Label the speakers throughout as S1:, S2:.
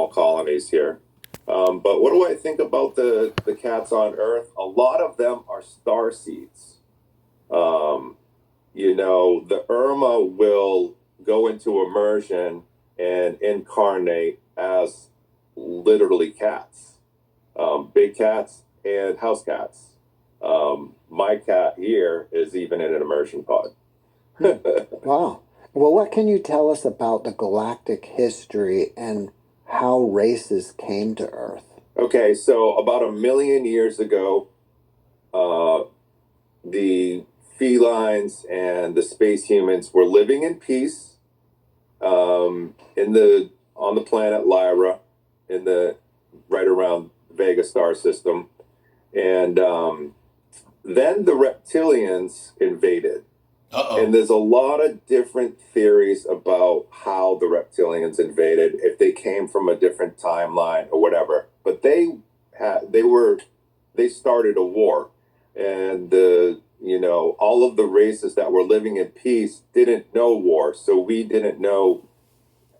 S1: small colonies here. But what do I think about the cats on Earth? A lot of them are star seeds. Um, the Irma will go into immersion and incarnate as literally cats, big cats and house cats. My cat here is even in an immersion pod.
S2: Wow. Well, what can you tell us about the galactic history and how races came to Earth?
S1: Okay, so about a million years ago, uh, the felines and the space humans were living in peace in the on the planet Lyra, in the right around Vega star system, and then the reptilians invaded. And there's a lot of different theories about how the reptilians invaded, if they came from a different timeline or whatever. But they started a war, and all of the races that were living in peace didn't know war, so we didn't know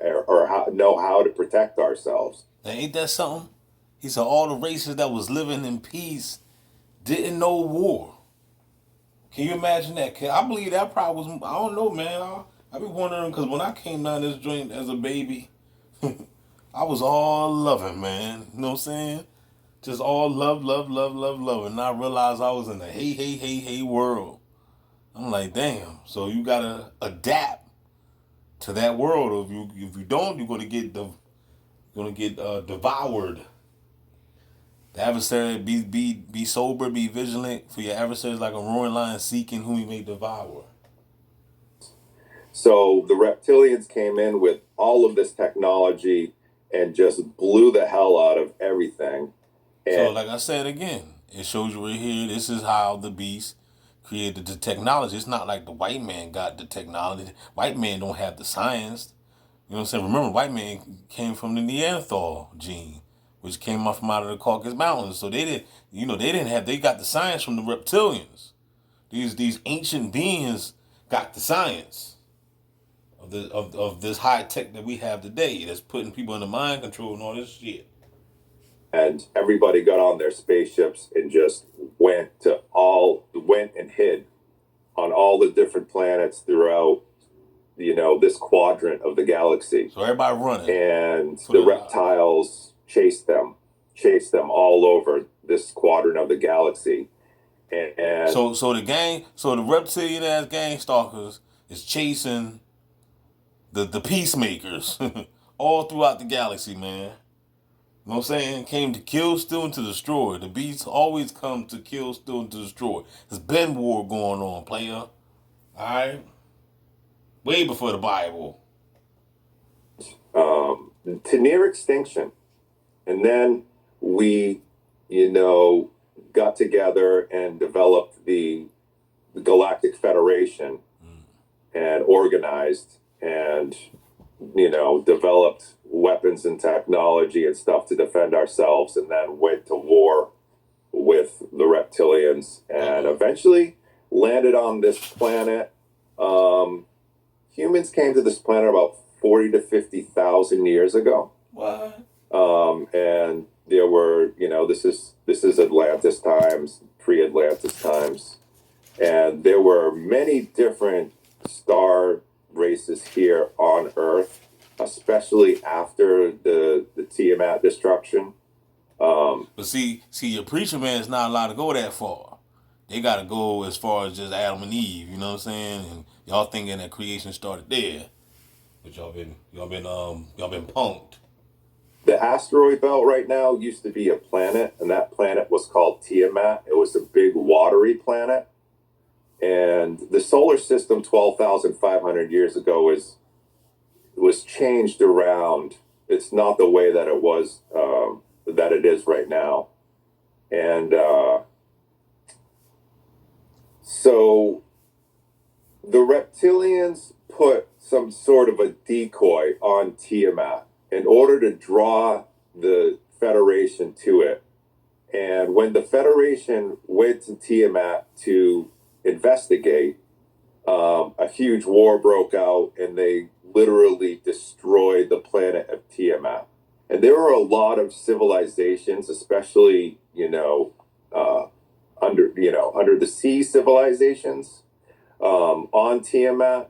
S1: know how to protect ourselves.
S3: Now, ain't that something? He said all the races that was living in peace didn't know war. Can you imagine that? I believe that probably was. I don't know, man. I be wondering because when I came down this joint as a baby, I was all loving, man. You know what I'm saying? Just all love, love, love, love, love. And I realized I was in the hey, hey, hey, hey world. I'm like, damn. So you gotta adapt to that world. If you don't, you're gonna get devoured. The adversary be sober, be vigilant, for your adversary is like a roaring lion seeking whom he may devour.
S1: So the reptilians came in with all of this technology and just blew the hell out of everything.
S3: So, like I said again, it shows you right here. This is how the beast created the technology. It's not like the white man got the technology. White man don't have the science. You know what I'm saying? Remember, white man came from the Neanderthal gene, which came up from out of the Caucasus Mountains. So they got the science from the reptilians. These ancient beings got the science of this high tech that we have today that's putting people under mind control and all this shit.
S1: And everybody got on their spaceships and just went and hid on all the different planets throughout this quadrant of the galaxy.
S3: So everybody running,
S1: and the reptiles chased them all over this quadrant of the galaxy. And
S3: so the reptilian ass gang stalkers is chasing the peacemakers all throughout the galaxy, man. You know what I'm saying? Came to kill, steal, and to destroy. The beasts always come to kill, steal, and to destroy. There's been war going on, player. Alright? Way before the Bible.
S1: To near extinction. And then we, got together and developed the Galactic Federation and organized and, developed weapons and technology and stuff to defend ourselves, and then went to war with the reptilians and eventually landed on this planet. Humans came to this planet about 40 to 50,000 years ago.
S3: What?
S1: And there were, this is Atlantis times, pre-Atlantis times, and there were many different star races here on Earth, especially after the Tiamat destruction.
S3: But see, your preacher man is not allowed to go that far. They gotta go as far as just Adam and Eve. You know what I'm saying? And y'all thinking that creation started there, but y'all been punked.
S1: The asteroid belt right now used to be a planet, and that planet was called Tiamat. It was a big watery planet. And the solar system 12,500 years ago was changed around. It's not the way that it was, that it is right now. And so the reptilians put some sort of a decoy on Tiamat in order to draw the Federation to it. And when the Federation went to Tiamat to investigate, a huge war broke out, and they literally destroyed the planet of Tiamat. And there are a lot of civilizations, especially, under the sea civilizations, on Tiamat,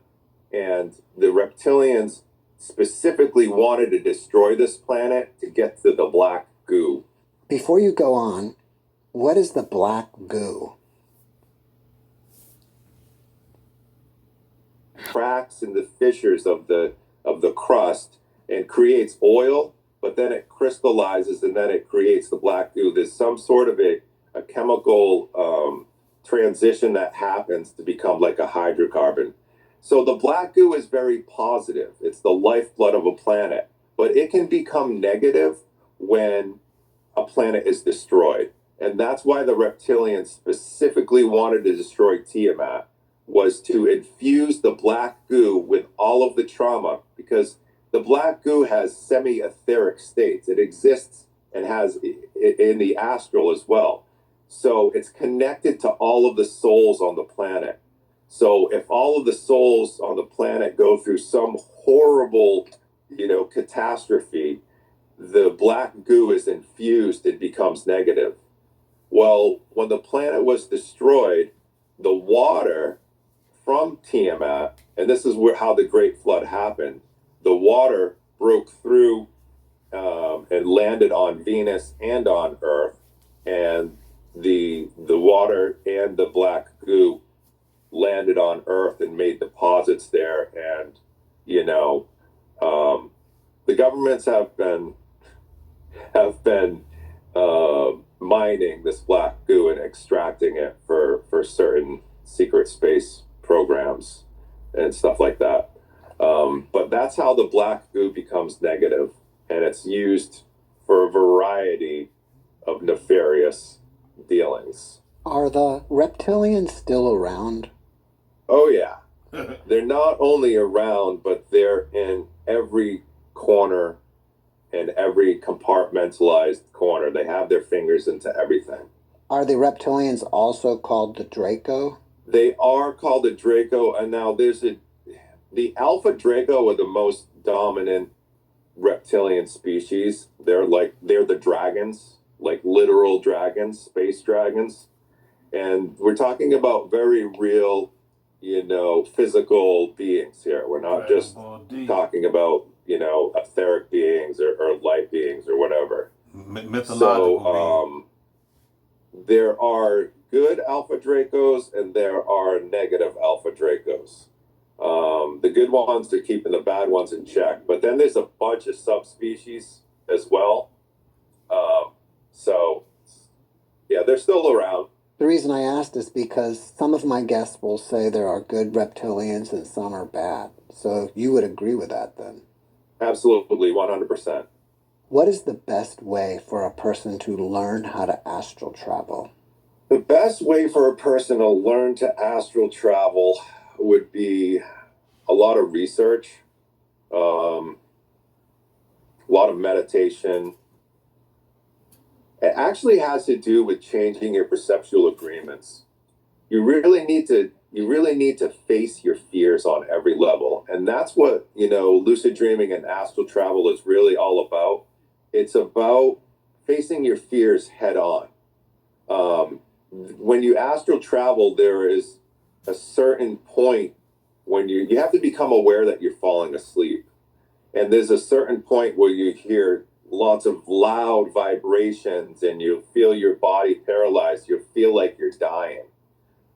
S1: and the reptilians specifically wanted to destroy this planet to get to the black goo.
S2: Before you go on, what is the black goo?
S1: Cracks in the fissures of the crust and creates oil, but then it crystallizes and then it creates the black goo. There's some sort of a chemical transition that happens to become like a hydrocarbon. So the black goo is very positive. It's the lifeblood of a planet, but it can become negative when a planet is destroyed. And that's why the reptilians specifically wanted to destroy Tiamat, was to infuse the black goo with all of the trauma, because the black goo has semi-etheric states. It exists and has in the astral as well. So it's connected to all of the souls on the planet. So if all of the souls on the planet go through some horrible, catastrophe, the black goo is infused, it becomes negative. Well, when the planet was destroyed, the water from Tiamat, and this is how the Great Flood happened, the water broke through and landed on Venus and on Earth, and the water and the black goo landed on Earth and made deposits there. And the governments have been mining this black goo and extracting it for certain secret space programs and stuff like that. But that's how the black goo becomes negative, and it's used for a variety of nefarious dealings.
S2: Are the reptilians still around?
S1: Oh, yeah. They're not only around, but they're in every corner and every compartmentalized corner. They have their fingers into everything.
S2: Are the reptilians also called the Draco?
S1: They are called the Draco, and now the Alpha Draco are the most dominant reptilian species. They're the dragons, like literal dragons, space dragons. And we're talking about very real, physical beings here. We're not just talking about, etheric beings or light beings or whatever.
S3: Mythological.
S1: So, there are good Alpha Dracos and there are negative Alpha Dracos. The good ones are keeping the bad ones in check, but then there's a bunch of subspecies as well. So, yeah, they're still around.
S2: The reason I asked is because some of my guests will say there are good reptilians and some are bad. So you would agree with that then?
S1: Absolutely, 100%.
S2: What is the best way for a person to learn how to astral travel?
S1: The best way for a person to learn to astral travel would be a lot of research, a lot of meditation. It actually has to do with changing your perceptual agreements. You really need to face your fears on every level. And that's what, lucid dreaming and astral travel is really all about. It's about facing your fears head on. When you astral travel, there is a certain point when you have to become aware that you're falling asleep. And there's a certain point where you hear lots of loud vibrations and you feel your body paralyzed. You feel like you're dying.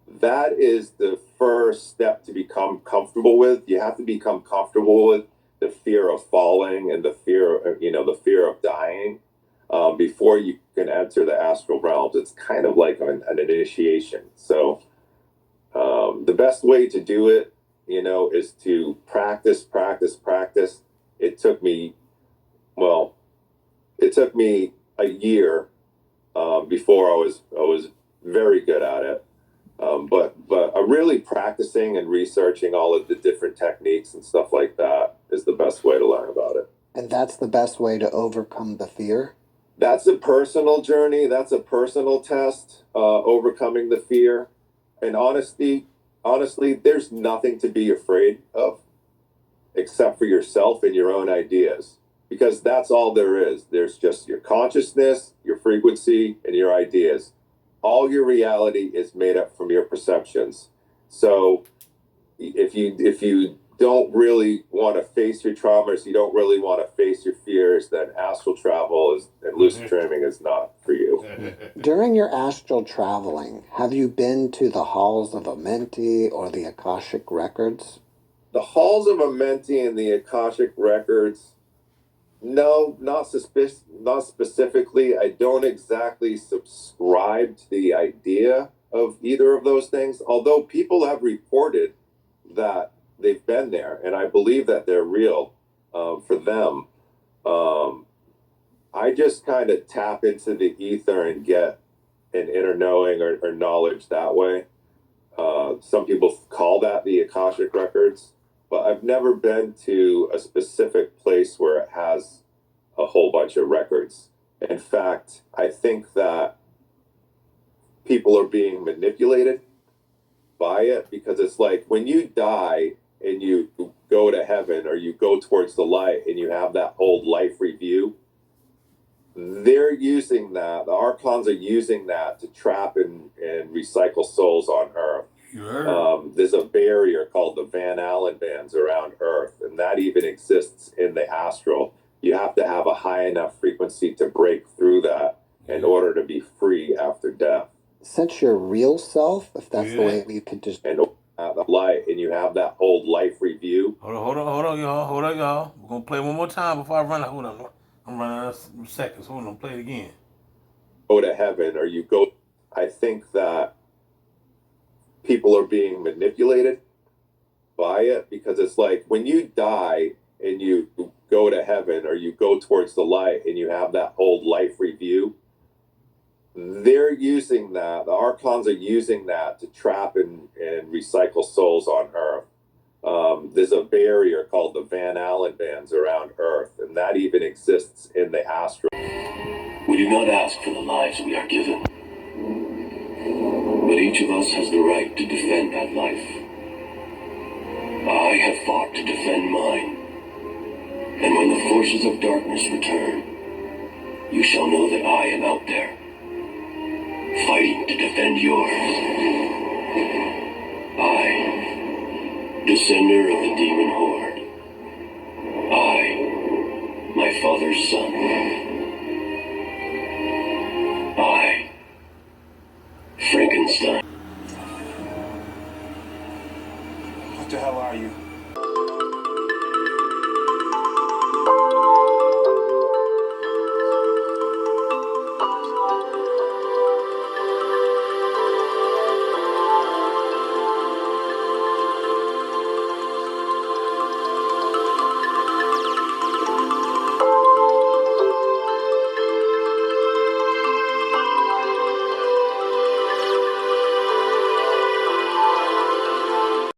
S1: That is the first step to become comfortable with. You have to become comfortable with the fear of falling and the fear of dying before you can enter the astral realms. It's kind of like an initiation. So the best way to do it, is to practice. It took me a year before I was very good at it. But really practicing and researching all of the different techniques and stuff like that is the best way to learn about it.
S2: And that's the best way to overcome the fear?
S1: That's a personal journey. That's a personal test, overcoming the fear. And honestly, there's nothing to be afraid of except for yourself and your own ideas. because that's all there is. There's just your consciousness, your frequency, and your ideas. All your reality is made up from your perceptions. So if you don't really want to face your traumas, you don't really want to face your fears, then astral travel is and lucid dreaming is not for you.
S2: During your astral traveling, have you been to the halls of Amenti or the Akashic records?
S1: The halls of Amenti and the Akashic records, no, not specifically. I don't exactly subscribe to the idea of either of those things, although people have reported that they've been there, and I believe that they're real for them. I just kind of tap into the ether and get an inner knowing or knowledge that way. Some people call that the Akashic records, but I've never been to a specific place where it has a whole bunch of records. In fact, I think that people are being manipulated by it, because it's like when you die and you go to heaven or you go towards the light and you have that whole life review, they're using that, the archons are using that to trap and recycle souls on Earth. There's a barrier called the Van Allen bands around Earth, and that even exists in the astral. You have to have a high enough frequency to break through that in order to be free after death.
S2: Since your real self, if that's the way you could just...
S1: And the light, and you have that whole life review.
S3: Hold on, y'all. We're gonna play one more time before I run out. Hold on, I'm running out of seconds. Hold on, play it again.
S1: Go to heaven, or you go. I think that people are being manipulated by it, because it's like when you die and you go to heaven or you go towards the light and you have that whole life review, they're using that, the archons are using that to trap and recycle souls on Earth. There's a barrier called the Van Allen bands around Earth, and that even exists in the astral.
S4: We do not ask for the lives we are given, but each of us has the right to defend that life. I have fought to defend mine, and when the forces of darkness return, you shall know that I am out there, fighting to defend yours. I, descender of the demon horde. I, my father's son.